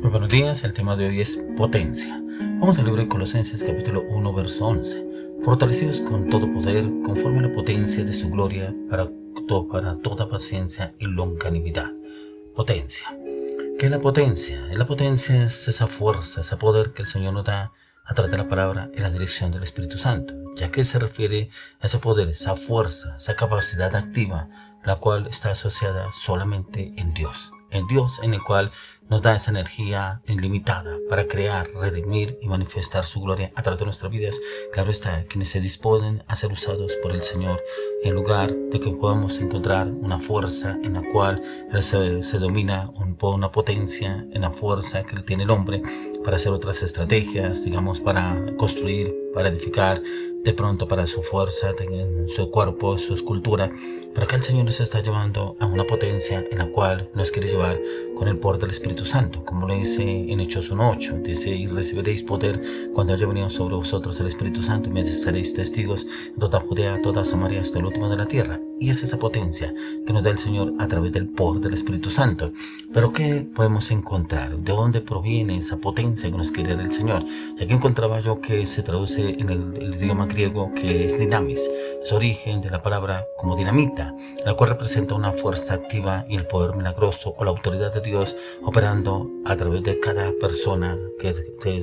Muy buenos días, el tema de hoy es potencia. Vamos al libro de Colosenses capítulo 1, verso 11. Fortalecidos con todo poder, conforme a la potencia de su gloria, para toda paciencia y longanimidad. Potencia. ¿Qué es la potencia? La potencia es esa fuerza, ese poder que el Señor nos da a través de la palabra en la dirección del Espíritu Santo, ya que se refiere a ese poder, esa fuerza, esa capacidad activa, la cual está asociada solamente en Dios, en el cual nos da esa energía ilimitada para crear, redimir y manifestar su gloria a través de nuestras vidas. Claro está, quienes se disponen a ser usados por el Señor, en lugar de que podamos encontrar una fuerza en la cual se domina una potencia en la fuerza que tiene el hombre para hacer otras estrategias, digamos, para construir, para edificar, de pronto para su fuerza, en su cuerpo, su escultura. Pero acá el Señor nos está llevando a una potencia en la cual nos quiere llevar con el poder del Espíritu Santo, como lo dice en Hechos 1:8, dice: y recibiréis poder cuando haya venido sobre vosotros el Espíritu Santo, y me seréis testigos en toda Judea, toda Samaria, hasta el último de la tierra. Y es esa potencia que nos da el Señor a través del poder del Espíritu Santo. Pero ¿qué podemos encontrar? ¿De dónde proviene esa potencia que nos quiere dar el Señor? Ya que encontraba yo que se traduce en el idioma griego, que es dinamis, es origen de la palabra como dinamita, la cual representa una fuerza activa y el poder milagroso o la autoridad de Dios operando a través de cada persona que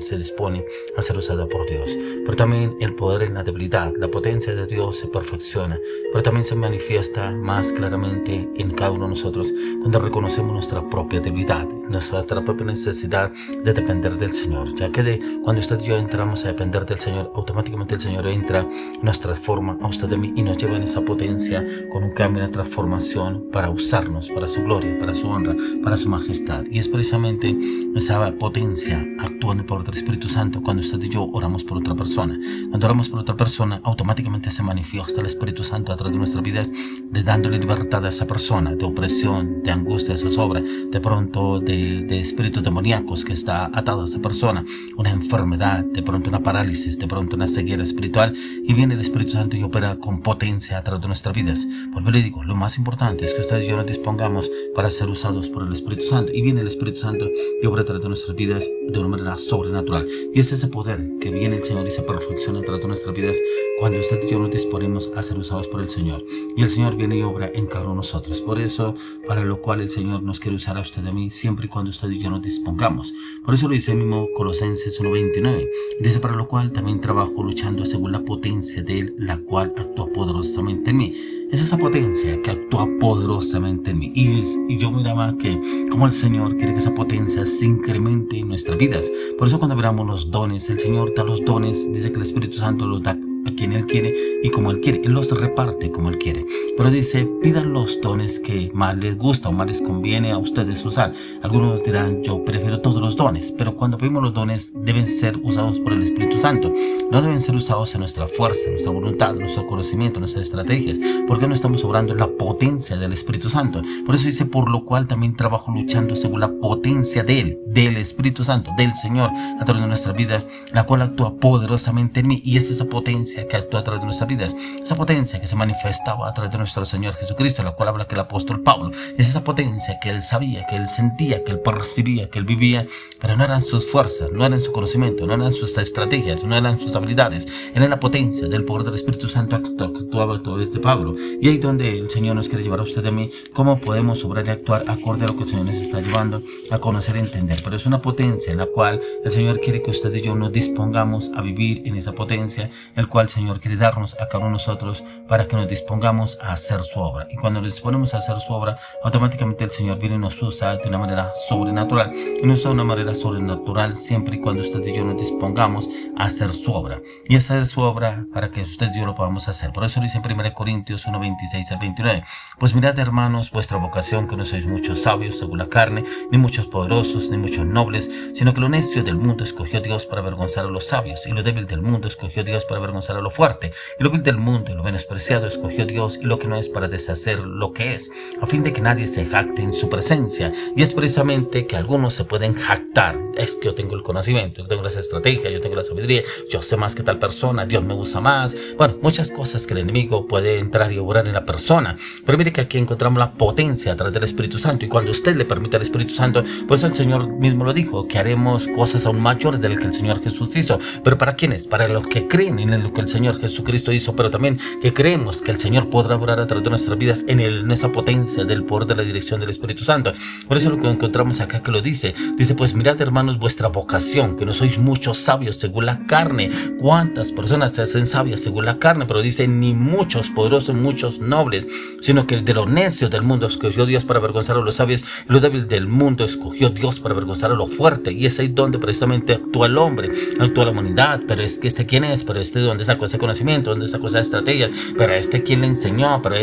se dispone a ser usada por Dios. Pero también el poder en la debilidad, la potencia de Dios se perfecciona, pero también se manifiesta más claramente en cada uno de nosotros, donde reconocemos nuestra propia debilidad, nuestra propia necesidad de depender del Señor, ya que cuando usted y yo entramos a depender del Señor, automáticamente el Señor entra, nos transforma a usted y a mí y nos lleva en esa potencia con un cambio, una transformación para usarnos, para su gloria, para su honra, para su majestad. Y es precisamente esa potencia actúa en el poder del Espíritu Santo cuando usted y yo oramos por otra persona. Cuando oramos por otra persona, automáticamente se manifiesta el Espíritu Santo a través de nuestras vidas, de dándole libertad a esa persona de opresión, de angustia, de zozobra, de pronto de espíritus demoníacos que está atado a esa persona, una enfermedad, de pronto una parálisis, de pronto una ceguera espiritual, y viene el Espíritu Santo y opera con potencia a través de nuestras vidas. Pues le digo, lo más importante es que ustedes y yo nos dispongamos para ser usados por el Espíritu Santo, y viene el Espíritu Santo y obra a través de nuestras vidas de una manera sobrenatural. Y es ese poder que viene el Señor y se perfecciona a través de nuestras vidas cuando usted y yo nos disponemos a ser usados por el Señor. Y el Señor viene y obra en cada uno de nosotros. Por eso, para lo cual el Señor nos quiere usar a usted y a mí, siempre y cuando usted y yo nos dispongamos. Por eso lo dice el mismo Colosenses 1:29. Dice: para lo cual también trabajo luchando según la potencia de Él, la cual actúa poderosamente en mí. Es esa potencia que actúa poderosamente en mí. Y yo miraba que como el Señor quiere que esa potencia se incremente en nuestras vidas. Por eso cuando miramos los dones, el Señor da los dones, dice que el Espíritu Santo los da a quien Él quiere y como Él quiere. Él los reparte como Él quiere. Pero dice: pidan los dones que más les gusta o más les conviene a ustedes usar. Algunos dirán: yo prefiero todos los dones. Pero cuando pedimos los dones, deben ser usados por el Espíritu Santo. No deben ser usados en nuestra fuerza, en nuestra voluntad, en nuestro conocimiento, en nuestras estrategias, porque no estamos obrando en la potencia del Espíritu Santo. Por eso dice: por lo cual también trabajo luchando según la potencia de Él, del Espíritu Santo, del Señor, a través de nuestras vidas, la cual actúa poderosamente en mí. Y es esa potencia que actúa a través de nuestras vidas, esa potencia que se manifestaba a través de nuestro Señor Jesucristo, la cual habla que el apóstol Pablo, es esa potencia que él sabía, que él sentía, que él percibía, que él vivía, pero no eran sus fuerzas, no eran su conocimiento, no eran sus estrategias, no eran sus habilidades, era la potencia del poder del Espíritu Santo que actuaba a través de Pablo. Y ahí donde el Señor nos quiere llevar a usted y a mí, cómo podemos obrar y actuar acorde a lo que el Señor nos está llevando a conocer y entender. Pero es una potencia en la cual el Señor quiere que usted y yo nos dispongamos a vivir en esa potencia, el cual el Señor quiere darnos a cada uno de nosotros para que nos dispongamos a hacer su obra. Y cuando nos disponemos a hacer su obra, automáticamente el Señor viene y nos usa de una manera sobrenatural. Y nos usa de una manera sobrenatural siempre y cuando usted y yo nos dispongamos a hacer su obra. Y hacer su obra para que usted y yo lo podamos hacer. Por eso dice en 1 Corintios 1:26-29: pues mirad, hermanos, vuestra vocación, que no sois muchos sabios según la carne, ni muchos poderosos, ni muchos nobles, sino que lo necio del mundo escogió Dios para avergonzar a los sabios, y lo débil del mundo escogió Dios para avergonzar avergonzar a lo fuerte. Y lo vil del mundo y lo menospreciado escogió Dios y lo que no es para deshacer lo que es, a fin de que nadie se jacte en su presencia. Y es precisamente que algunos se pueden jactar. Es que yo tengo el conocimiento, yo tengo las estrategias, yo tengo la sabiduría, yo sé más que tal persona, Dios me usa más. Bueno, muchas cosas que el enemigo puede entrar y obrar en la persona. Pero mire que aquí encontramos la potencia a través del Espíritu Santo. Y cuando usted le permite al Espíritu Santo, pues el Señor mismo lo dijo, que haremos cosas aún mayores de las que el Señor Jesús hizo. Pero ¿para quiénes? Para los que creen en lo que el Señor Jesucristo hizo, pero también que creemos que el Señor podrá obrar a través de nuestras vidas en esa potencia del poder de la dirección del Espíritu Santo. Por eso lo que encontramos acá que lo dice, pues mirad, hermanos, vuestra vocación, que no sois muchos sabios según la carne. ¿Cuántas personas se hacen sabias según la carne? Pero dice, ni muchos poderosos, muchos nobles, sino que de lo necio del mundo escogió Dios para avergonzar a los sabios, y lo débil del mundo escogió Dios para avergonzar a lo fuerte. Y es ahí donde precisamente actúa el hombre, actúa la humanidad. Pero es que ¿quién es? Pero ¿de dónde sacó ese conocimiento? ¿Dónde sacó esas estrategias? Pero ¿quién le enseñó? Pero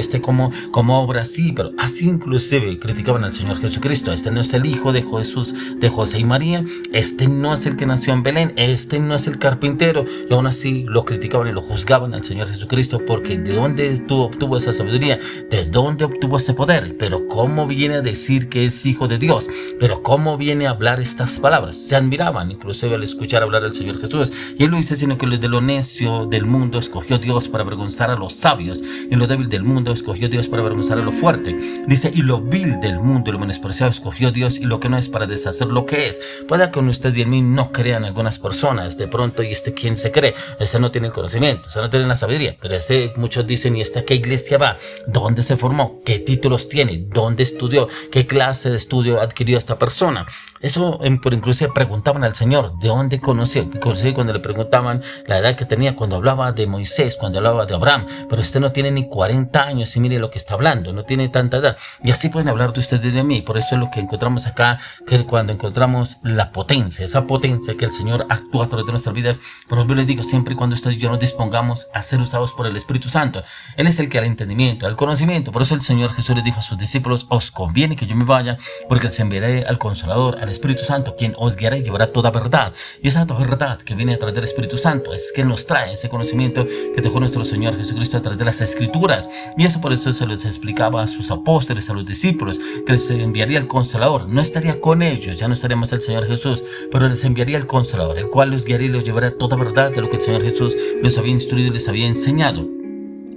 ¿cómo obra así? Pero así inclusive criticaban al Señor Jesucristo. No es el hijo de Jesús, de José y María, no es el que nació en Belén, no es el carpintero. Y aún así lo criticaban y lo juzgaban al Señor Jesucristo, porque ¿de dónde obtuvo esa sabiduría? ¿De dónde obtuvo ese poder? Pero ¿cómo viene a decir que es hijo de Dios? Pero ¿cómo viene a hablar estas palabras? Se admiraban inclusive al escuchar hablar al Señor Jesús. Y él lo dice, sino que de lo necio del mundo escogió Dios para avergonzar a los sabios, y lo débil del mundo escogió Dios para avergonzar a lo fuerte. Dice, y lo vil del mundo y lo menospreciado escogió Dios, y lo que no es para deshacer lo que es. Puede que en usted y en mí no crean algunas personas de pronto, y ¿quién se cree? No tiene el conocimiento, no tiene la sabiduría, pero muchos dicen, ¿y a qué iglesia va? ¿Dónde se formó? ¿Qué títulos tiene? ¿Dónde estudió? ¿Qué clase de estudio adquirió esta persona? Eso inclusive preguntaban al Señor, ¿de dónde conoció? Inclusive cuando le preguntaban la edad que tenía, cuando hablaba de Moisés, cuando hablaba de Abraham, pero no tiene ni 40 años y mire lo que está hablando, no tiene tanta edad. Y así pueden hablar de usted y de mí. Por eso es lo que encontramos acá, que cuando encontramos la potencia, esa potencia que el Señor actúa a través de nuestras vidas. Pero yo les digo, siempre y cuando usted y yo nos dispongamos a ser usados por el Espíritu Santo, Él es el que da el entendimiento, el conocimiento. Por eso el Señor Jesús les dijo a sus discípulos, os conviene que yo me vaya, porque les enviaré al Consolador, al Espíritu Santo, quien os guiará y llevará toda verdad. Y esa verdad que viene a través del Espíritu Santo es que nos trae ese conocimiento que dejó nuestro Señor Jesucristo a través de las Escrituras. Y eso por eso se les explicaba a sus apóstoles, a los discípulos, que les enviaría el Consolador. No estaría con ellos, ya no estaría más el Señor Jesús, pero les enviaría el Consolador, el cual los guiaría y los llevará toda verdad de lo que el Señor Jesús les había instruido y les había enseñado.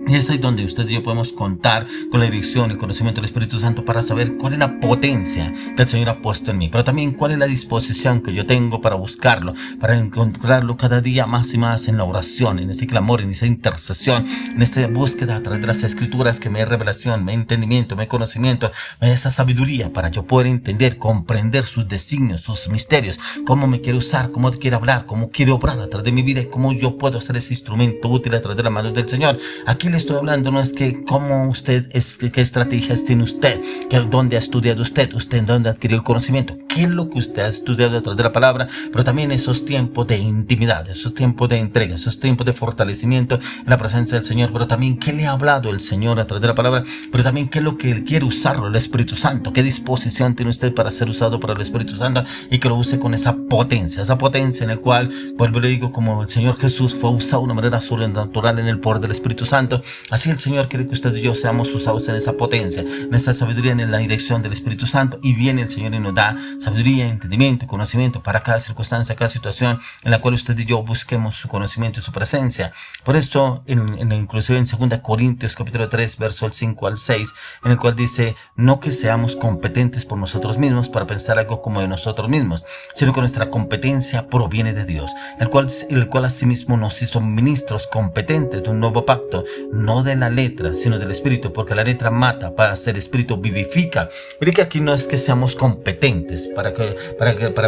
Y es ahí donde usted y yo podemos contar con la dirección y conocimiento del Espíritu Santo para saber cuál es la potencia que el Señor ha puesto en mí, pero también cuál es la disposición que yo tengo para buscarlo, para encontrarlo cada día más y más en la oración, en este clamor, en esa intercesión, en esta búsqueda a través de las Escrituras, que me dé revelación, me dé entendimiento, me dé conocimiento, me dé esa sabiduría para yo poder entender, comprender sus designios, sus misterios, cómo me quiere usar, cómo quiere hablar, cómo quiere obrar a través de mi vida y cómo yo puedo ser ese instrumento útil a través de las manos del Señor. Aquí le estoy hablando, no es que cómo usted es, qué estrategias tiene usted, dónde ha estudiado usted dónde adquirió el conocimiento, qué es lo que usted ha estudiado a través de la palabra, pero también esos tiempos de intimidad, esos tiempos de entrega, esos tiempos de fortalecimiento en la presencia del Señor, pero también qué le ha hablado el Señor a través de la palabra, pero también qué es lo que Él quiere usarlo, el Espíritu Santo, qué disposición tiene usted para ser usado por el Espíritu Santo y que lo use con esa potencia en la cual, vuelvo y le digo, como el Señor Jesús fue usado de una manera sobrenatural en el poder del Espíritu Santo, así el Señor quiere que usted y yo seamos usados en esa potencia, en esta sabiduría, en la dirección del Espíritu Santo. Y viene el Señor y nos da sabiduría, entendimiento, conocimiento para cada circunstancia, cada situación en la cual usted y yo busquemos su conocimiento y su presencia. Por eso, inclusive en 2 Corintios capítulo 3, verso 5 al 6, en el cual dice, no que seamos competentes por nosotros mismos para pensar algo como de nosotros mismos, sino que nuestra competencia proviene de Dios, el cual asimismo nos hizo ministros competentes de un nuevo pacto, no de la letra, sino del Espíritu, porque la letra mata, para ser Espíritu vivifica. Mire que aquí no es que seamos competentes para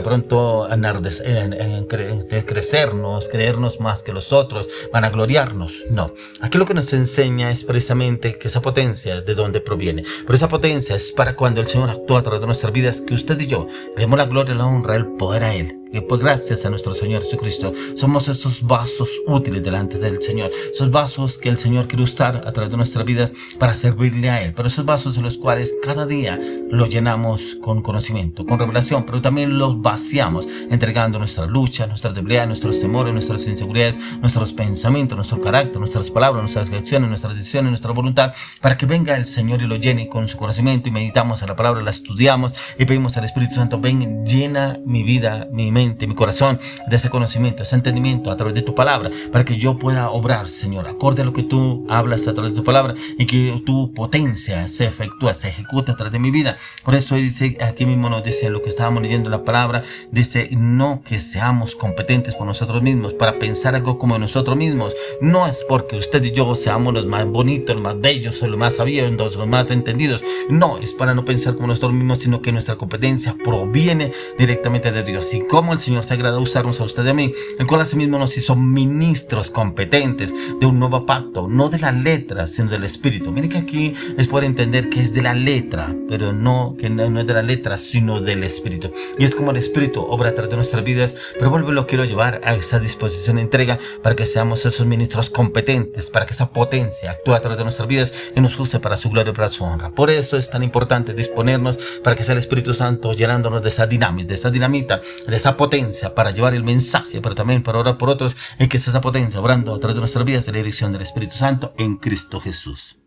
pronto crecernos, creernos más que los otros, vanagloriarnos. No, aquí lo que nos enseña es precisamente que esa potencia de dónde proviene, pero esa potencia es para cuando el Señor actúa a través de nuestras vidas, que usted y yo le demos la gloria, la honra, el poder a Él. que pues gracias a nuestro Señor Jesucristo somos estos vasos útiles delante del Señor, esos vasos que el Señor quiere usar a través de nuestras vidas para servirle a Él, pero esos vasos en los cuales cada día los llenamos con conocimiento, con revelación, pero también los vaciamos entregando nuestra lucha, nuestras debilidades, nuestros temores, nuestras inseguridades, nuestros pensamientos, nuestro carácter, nuestras palabras, nuestras acciones, nuestras decisiones, nuestra voluntad, para que venga el Señor y lo llene con su conocimiento, y meditamos a la palabra, la estudiamos y pedimos al Espíritu Santo: ven, llena mi vida, mi mente, mi corazón de ese conocimiento, ese entendimiento a través de tu palabra, para que yo pueda obrar, Señor, acorde a lo que tú hablas a través de tu palabra, y que tu potencia se efectúa, se ejecuta a través de mi vida. Por eso dice, aquí mismo nos dice lo que estábamos leyendo en la palabra, dice: no que seamos competentes por nosotros mismos para pensar algo como nosotros mismos. No es porque usted y yo seamos los más bonitos, los más bellos, o los más sabios, los más entendidos. No, es para no pensar como nosotros mismos, sino que nuestra competencia proviene directamente de Dios. Y como el Señor se agrada usarnos a usted y a mí, el cual asimismo nos hizo ministros competentes de un nuevo pacto, no de la letra, sino del Espíritu. Mire que aquí es poder entender que es de la letra, pero no es de la letra, sino del Espíritu. Y es como el Espíritu obra a través de nuestras vidas, pero lo quiero llevar a esa disposición de entrega para que seamos esos ministros competentes, para que esa potencia actúe a través de nuestras vidas y nos use para su gloria y para su honra. Por eso es tan importante disponernos para que sea el Espíritu Santo llenándonos de esa dinamita, de esa potencia para llevar el mensaje, pero también para orar por otros, y que sea esa potencia obrando a través de nuestras vidas en la dirección del Espíritu Santo en Cristo Jesús.